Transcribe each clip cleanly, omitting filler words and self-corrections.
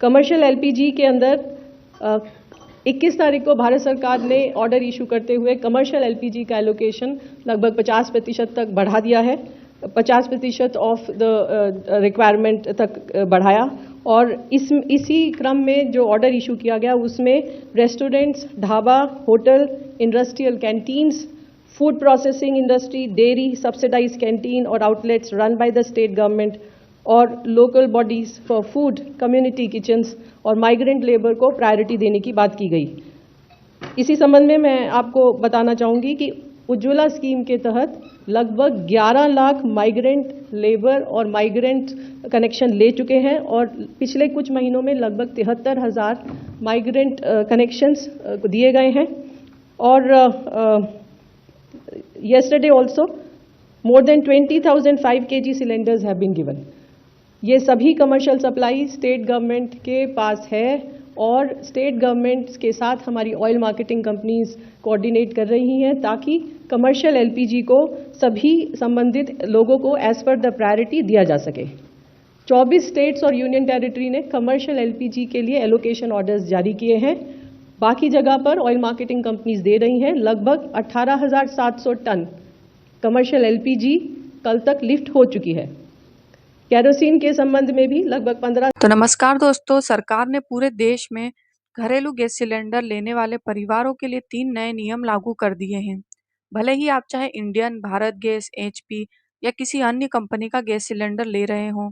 Commercial LPG के अंदर 21 तारीख को भारत सरकार ने ऑर्डर इशू करते हुए कमर्शियल एलपीजी का एलोकेशन लगभग 50% तक बढ़ा दिया है। 50% ऑफ द रिक्वायरमेंट तक बढ़ाया और इसी क्रम में जो ऑर्डर इशू किया गया उसमें restaurants, dhaba, hotel, industrial canteens, food processing industry, dairy, subsidise canteen और outlets run by the state government और local bodies for food, community kitchens और माइग्रेंट लेबर को प्रायोरिटी देने की बात की गई। इसी संबंध में मैं आपको बताना चाहूँगी कि उज्ज्वला स्कीम के तहत लगभग 11 लाख माइग्रेंट लेबर और माइग्रेंट कनेक्शन ले चुके हैं और पिछले कुछ महीनों में लगभग 73,000 माइग्रेंट कनेक्शंस दिए गए हैं और yesterday also more than 20,000 5 kg cylinders have been given। ये सभी कमर्शियल सप्लाई स्टेट गवर्नमेंट के पास है और स्टेट गवर्नमेंट के साथ हमारी ऑयल मार्केटिंग कंपनीज कोऑर्डिनेट कर रही हैं ताकि कमर्शियल एलपीजी को सभी संबंधित लोगों को एज पर द प्रायोरिटी दिया जा सके। 24 स्टेट्स और यूनियन टेरिटरी ने कमर्शियल एलपीजी के लिए एलोकेशन ऑर्डर्स जारी किए हैं। बाकी जगह पर ऑयल मार्केटिंग कंपनीज दे रही हैं। लगभग 18,700 टन कमर्शियल एलपीजी कल तक लिफ्ट हो चुकी है। केरोसिन के संबंध में भी लगभग 15। तो नमस्कार दोस्तों, सरकार ने पूरे देश में घरेलू गैस सिलेंडर लेने वाले परिवारों के लिए 3 नए नियम लागू कर दिए हैं। भले ही आप चाहे इंडियन, भारत गैस, एचपी या किसी अन्य कंपनी का गैस सिलेंडर ले रहे हो,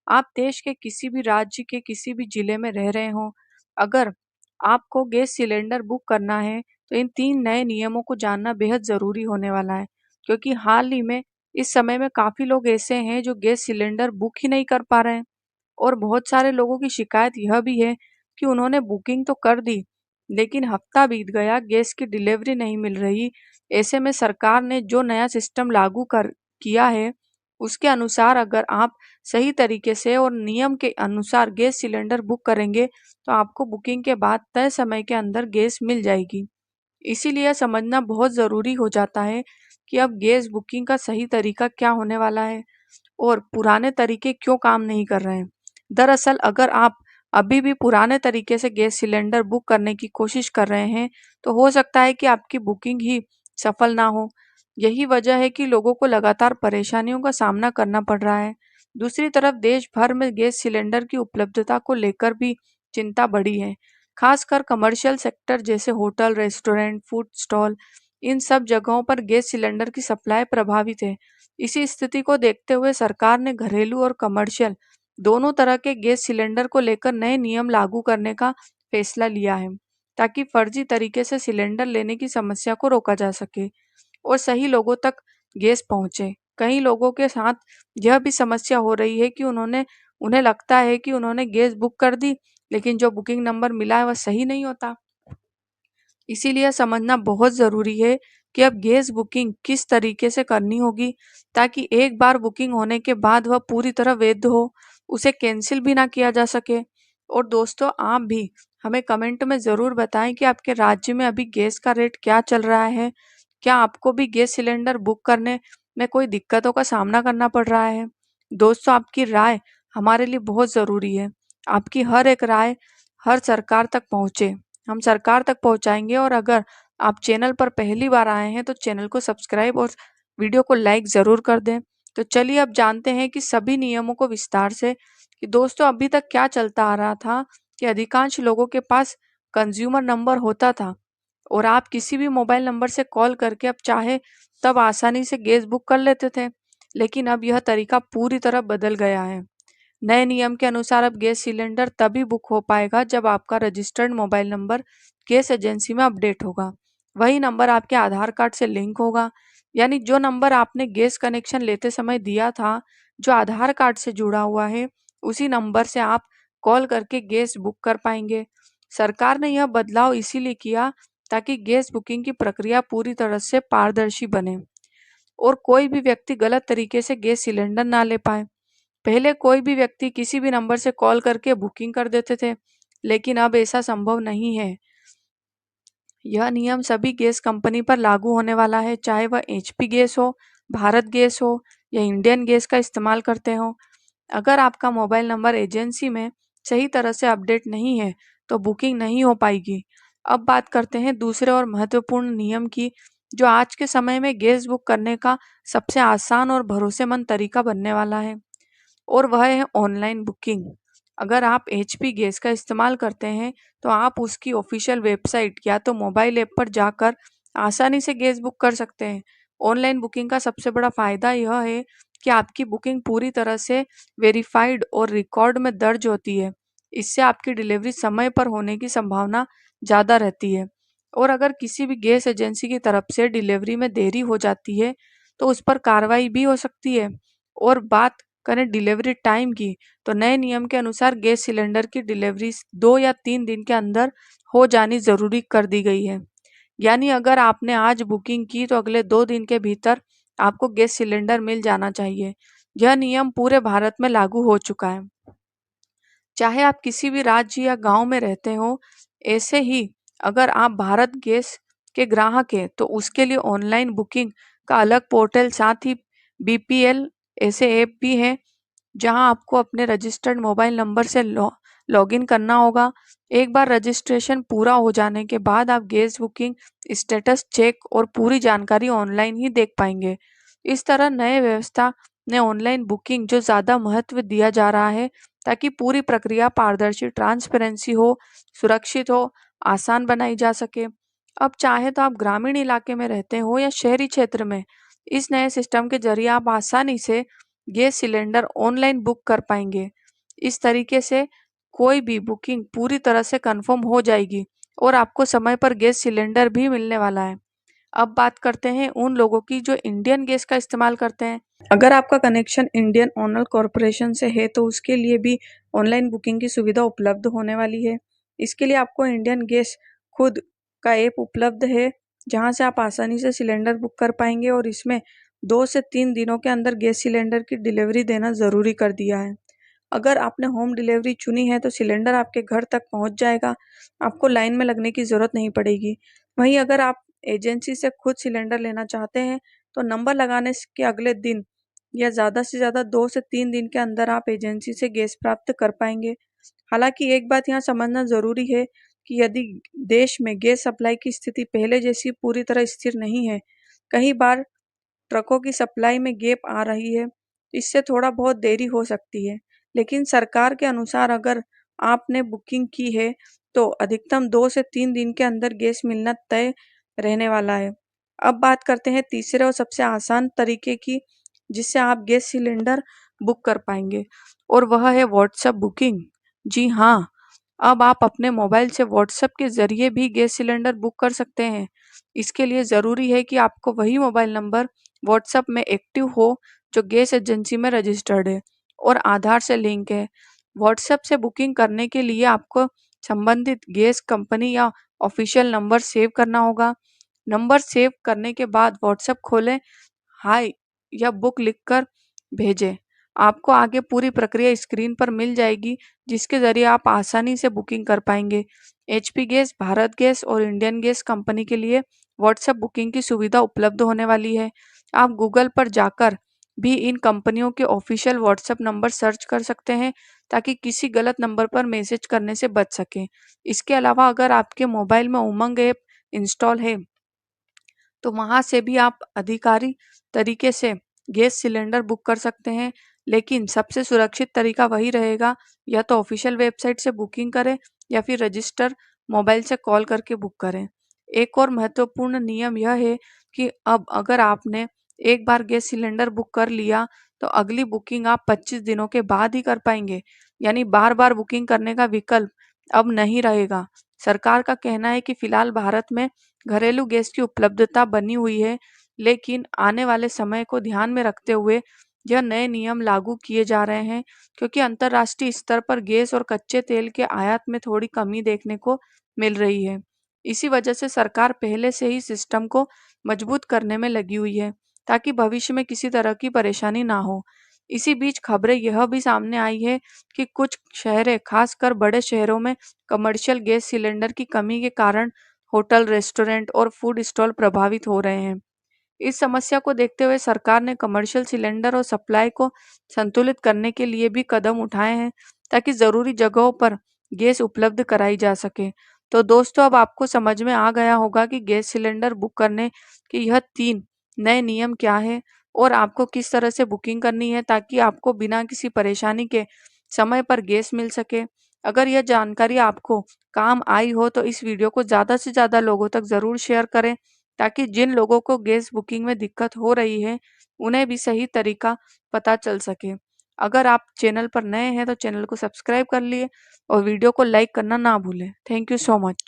आप देश के किसी भी राज्य के किसी भी जिले में रह रहे हो, अगर आपको गैस सिलेंडर बुक करना है तो इन 3 नए नियमों को जानना बेहद ज़रूरी होने वाला है, क्योंकि हाल ही में इस समय में काफ़ी लोग ऐसे हैं जो गैस सिलेंडर बुक ही नहीं कर पा रहे हैं और बहुत सारे लोगों की शिकायत यह भी है कि उन्होंने बुकिंग तो कर दी लेकिन हफ्ता बीत गया, गैस की डिलीवरी नहीं मिल रही। ऐसे में सरकार ने जो नया सिस्टम लागू किया है उसके अनुसार अगर आप सही तरीके से और नियम के अनुसार गैस सिलेंडर बुक करेंगे तो आपको बुकिंग के बाद तय समय के अंदर गैस मिल जाएगी। इसीलिए समझना बहुत ज़रूरी हो जाता है कि अब गैस बुकिंग का सही तरीका क्या होने वाला है और पुराने तरीके क्यों काम नहीं कर रहे हैं। दरअसल अगर आप अभी भी पुराने तरीके से गैस सिलेंडर बुक करने की कोशिश कर रहे हैं तो हो सकता है कि आपकी बुकिंग ही सफल ना हो। यही वजह है कि लोगों को लगातार परेशानियों का सामना करना पड़ रहा है। दूसरी तरफ देश भर में गैस सिलेंडर की उपलब्धता को लेकर भी चिंता बढ़ी है। खासकर कमर्शियल सेक्टर जैसे होटल, रेस्टोरेंट, फूड स्टॉल, इन सब जगहों पर गैस सिलेंडर की सप्लाई प्रभावित है। इसी स्थिति को देखते हुए सरकार ने घरेलू और कमर्शियल दोनों तरह के गैस सिलेंडर को लेकर नए नियम लागू करने का फैसला लिया है ताकि फर्जी तरीके से सिलेंडर लेने की समस्या को रोका जा सके और सही लोगों तक गैस पहुंचे। कई लोगों के साथ यह भी समस्या हो रही है कि उन्हें लगता है कि उन्होंने गैस बुक कर दी लेकिन जो बुकिंग नंबर मिला है वह सही नहीं होता। इसीलिए समझना बहुत ज़रूरी है कि अब गैस बुकिंग किस तरीके से करनी होगी ताकि एक बार बुकिंग होने के बाद वह पूरी तरह वैध हो, उसे कैंसिल भी ना किया जा सके। और दोस्तों, आप भी हमें कमेंट में ज़रूर बताएं कि आपके राज्य में अभी गैस का रेट क्या चल रहा है। क्या आपको भी गैस सिलेंडर बुक करने में कोई दिक्कतों का सामना करना पड़ रहा है? दोस्तों, आपकी राय हमारे लिए बहुत ज़रूरी है। आपकी हर एक राय हर सरकार तक पहुँचे, हम सरकार तक पहुँचाएंगे। और अगर आप चैनल पर पहली बार आए हैं तो चैनल को सब्सक्राइब और वीडियो को लाइक ज़रूर कर दें। तो चलिए अब जानते हैं कि सभी नियमों को विस्तार से। कि दोस्तों, अभी तक क्या चलता आ रहा था कि अधिकांश लोगों के पास कंज्यूमर नंबर होता था और आप किसी भी मोबाइल नंबर से कॉल करके अब चाहे तब आसानी से गैस बुक कर लेते थे, लेकिन अब यह तरीका पूरी तरह बदल गया है। नए नियम के अनुसार अब गैस सिलेंडर तभी बुक हो पाएगा जब आपका registered mobile number gas agency में अपडेट होगा। वही नंबर आपके आधार कार्ड से लिंक होगा, यानी जो नंबर आपने गैस कनेक्शन लेते समय दिया था, जो आधार कार्ड से जुड़ा हुआ है, उसी नंबर से आप कॉल करके गैस बुक कर पाएंगे। सरकार ने यह बदलाव इसीलिए किया ताकि गैस बुकिंग की प्रक्रिया पूरी तरह से पारदर्शी बने और कोई भी व्यक्ति गलत तरीके से गैस सिलेंडर ना ले पाए। पहले कोई भी व्यक्ति किसी भी नंबर से कॉल करके बुकिंग कर देते थे, लेकिन अब ऐसा संभव नहीं है। यह नियम सभी गैस कंपनी पर लागू होने वाला है, चाहे वह एचपी गैस हो, भारत गैस हो या इंडियन गैस का इस्तेमाल करते हो। अगर आपका मोबाइल नंबर एजेंसी में सही तरह से अपडेट नहीं है तो बुकिंग नहीं हो पाएगी। अब बात करते हैं दूसरे और महत्वपूर्ण नियम की, जो आज के समय में गैस बुक करने का सबसे आसान और भरोसेमंद तरीका बनने वाला है, और वह है ऑनलाइन बुकिंग। अगर आप एचपी गैस का इस्तेमाल करते हैं तो आप उसकी ऑफिशियल वेबसाइट या तो मोबाइल ऐप पर जाकर आसानी से गैस बुक कर सकते हैं। ऑनलाइन बुकिंग का सबसे बड़ा फायदा यह है कि आपकी बुकिंग पूरी तरह से वेरीफाइड और रिकॉर्ड में दर्ज होती है। इससे आपकी डिलीवरी समय पर होने की संभावना ज़्यादा रहती है। और अगर किसी भी गैस एजेंसी की तरफ से डिलीवरी में देरी हो जाती है तो उस पर कार्रवाई भी हो सकती है। और बात करें डिलीवरी टाइम की, तो नए नियम के अनुसार गैस सिलेंडर की डिलीवरी 2 या 3 दिन के अंदर हो जानी जरूरी कर दी गई है। यानी अगर आपने आज बुकिंग की तो अगले 2 दिन के भीतर आपको गैस सिलेंडर मिल जाना चाहिए। यह नियम पूरे भारत में लागू हो चुका है, चाहे आप किसी भी राज्य या गांव में रहते हो। ऐसे ही अगर आप भारत गैस के ग्राहक हैं तो उसके लिए ऑनलाइन बुकिंग का अलग पोर्टल, साथ ही बीपीएल ऐसे ऐप भी हैं जहां आपको अपने रजिस्टर्ड मोबाइल नंबर से लॉगिन करना होगा। एक बार रजिस्ट्रेशन पूरा हो जाने के बाद आप गैस बुकिंग स्टेटस चेक और पूरी जानकारी ऑनलाइन ही देख पाएंगे। इस तरह नए व्यवस्था ने ऑनलाइन बुकिंग जो ज़्यादा महत्व दिया जा रहा है, ताकि पूरी प्रक्रिया पारदर्शी, ट्रांसपेरेंसी हो, सुरक्षित हो, आसान बनाई जा सके। अब चाहे तो आप ग्रामीण इलाके में रहते हो या शहरी क्षेत्र में, इस नए सिस्टम के जरिए आप आसानी से गैस सिलेंडर ऑनलाइन बुक कर पाएंगे। इस तरीके से कोई भी बुकिंग पूरी तरह से कंफर्म हो जाएगी और आपको समय पर गैस सिलेंडर भी मिलने वाला है। अब बात करते हैं उन लोगों की जो इंडियन गैस का इस्तेमाल करते हैं। अगर आपका कनेक्शन इंडियन ऑयल कॉरपोरेशन से है तो उसके लिए भी ऑनलाइन बुकिंग की सुविधा उपलब्ध होने वाली है। इसके लिए आपको इंडियन गैस खुद का ऐप उपलब्ध है, जहां से आप आसानी से सिलेंडर बुक कर पाएंगे, और इसमें 2 से 3 दिनों के अंदर गैस सिलेंडर की डिलीवरी देना ज़रूरी कर दिया है। अगर आपने होम डिलीवरी चुनी है तो सिलेंडर आपके घर तक पहुंच जाएगा, आपको लाइन में लगने की ज़रूरत नहीं पड़ेगी। वहीं अगर आप एजेंसी से खुद सिलेंडर लेना चाहते हैं तो नंबर लगाने के अगले दिन या ज़्यादा से ज़्यादा 2 से 3 दिन के अंदर आप एजेंसी से गैस प्राप्त कर पाएंगे। हालांकि एक बात यहाँ समझना ज़रूरी है कि यदि देश में गैस सप्लाई की स्थिति पहले जैसी पूरी तरह स्थिर नहीं है, कई बार ट्रकों की सप्लाई में गैप आ रही है, इससे थोड़ा बहुत देरी हो सकती है। लेकिन सरकार के अनुसार अगर आपने बुकिंग की है तो अधिकतम 2 से 3 दिन के अंदर गैस मिलना तय रहने वाला है। अब बात करते हैं तीसरे और सबसे आसान तरीके की, जिससे आप गैस सिलेंडर बुक कर पाएंगे, और वह है व्हाट्सएप बुकिंग। जी हाँ, अब आप अपने मोबाइल से व्हाट्सएप के जरिए भी गैस सिलेंडर बुक कर सकते हैं। इसके लिए ज़रूरी है कि आपको वही मोबाइल नंबर व्हाट्सएप में एक्टिव हो जो गैस एजेंसी में रजिस्टर्ड है और आधार से लिंक है। व्हाट्सएप से बुकिंग करने के लिए आपको संबंधित गैस कंपनी या ऑफिशियल नंबर सेव करना होगा। नंबर सेव करने के बाद व्हाट्सएप खोलें, हाय या बुक लिखकर भेजें। आपको आगे पूरी प्रक्रिया स्क्रीन पर मिल जाएगी, जिसके जरिए आप आसानी से बुकिंग कर पाएंगे। एचपी गैस, भारत गैस और इंडियन गैस कंपनी के लिए व्हाट्सएप बुकिंग की सुविधा उपलब्ध होने वाली है। आप गूगल पर जाकर भी इन कंपनियों के ऑफिशियल व्हाट्सएप नंबर सर्च कर सकते हैं, ताकि किसी गलत नंबर पर मैसेज करने से बच सकें। इसके अलावा अगर आपके मोबाइल में उमंग ऐप इंस्टॉल है तो वहां से भी आप आधिकारिक तरीके से गैस सिलेंडर बुक कर सकते हैं। लेकिन सबसे सुरक्षित तरीका वही रहेगा, या तो ऑफिशियल वेबसाइट से बुकिंग करें या फिर रजिस्टर मोबाइल से कॉल करके बुक करें। एक और महत्वपूर्ण नियम यह है कि अब अगर आपने एक बार गैस सिलेंडर बुक कर लिया तो अगली बुकिंग आप 25 दिनों के बाद ही कर पाएंगे। यानी बार बार बुकिंग करने का विकल्प अब नहीं रहेगा। सरकार का कहना है कि फिलहाल भारत में घरेलू गैस की उपलब्धता बनी हुई है, लेकिन आने वाले समय को ध्यान में रखते हुए यह नए नियम लागू किए जा रहे हैं, क्योंकि अंतर्राष्ट्रीय स्तर पर गैस और कच्चे तेल के आयात में थोड़ी कमी देखने को मिल रही है। इसी वजह से सरकार पहले से ही सिस्टम को मजबूत करने में लगी हुई है, ताकि भविष्य में किसी तरह की परेशानी ना हो। इसी बीच खबरें यह भी सामने आई है कि कुछ शहरें, खासकर बड़े शहरों में कमर्शियल गैस सिलेंडर की कमी के कारण होटल, रेस्टोरेंट और फूड स्टॉल प्रभावित हो रहे हैं। इस समस्या को देखते हुए सरकार ने कमर्शियल सिलेंडर और सप्लाई को संतुलित करने के लिए भी कदम उठाए हैं, ताकि ज़रूरी जगहों पर गैस उपलब्ध कराई जा सके। तो दोस्तों, अब आपको समझ में आ गया होगा कि गैस सिलेंडर बुक करने के यह 3 नए नियम क्या है और आपको किस तरह से बुकिंग करनी है ताकि आपको बिना किसी परेशानी के समय पर गैस मिल सके। अगर यह जानकारी आपको काम आई हो तो इस वीडियो को ज़्यादा से ज़्यादा लोगों तक ज़रूर शेयर करें ताकि जिन लोगों को गैस बुकिंग में दिक्कत हो रही है उन्हें भी सही तरीका पता चल सके। अगर आप चैनल पर नए हैं तो चैनल को सब्सक्राइब कर लिए और वीडियो को लाइक करना ना भूलें। Thank you so much.